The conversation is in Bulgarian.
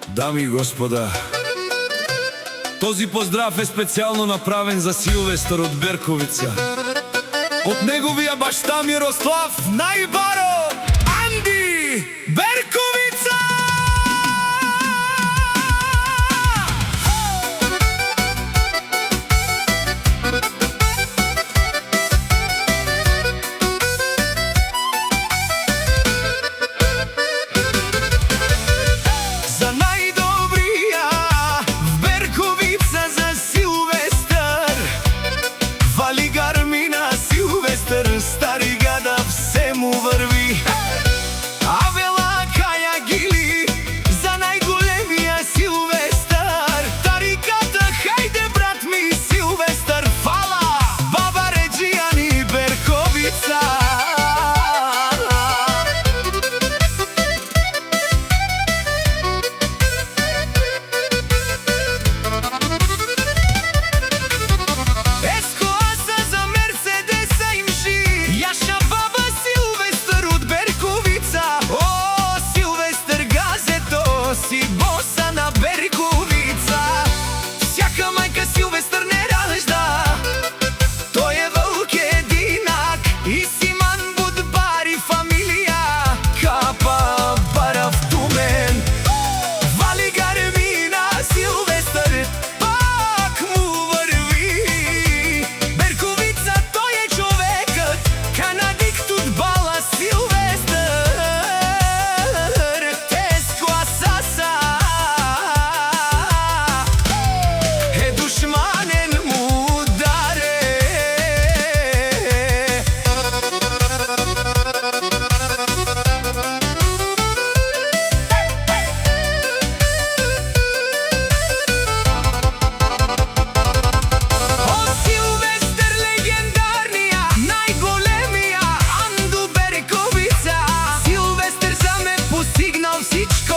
Дами и господа, този поздрав е специално направен за Силвестър от Берковица. От неговия баща Мирослав Найбаро Анди Берковица! Стари гада все му върви. Авела кая гили за най-големия Силвестър. Тариката, хайде брат ми Силвестър, фала баба Реджияни Берковица. Си боса на Берковица. Всяка майка Силвестър не ражда. Той е вълк единак и Симан Будбари фамилия. Капа бара в Тумен. Вали гармина Силвестър, пак му върви. Берковица, той е човекът, канадик тут бала Силвестър. Всичко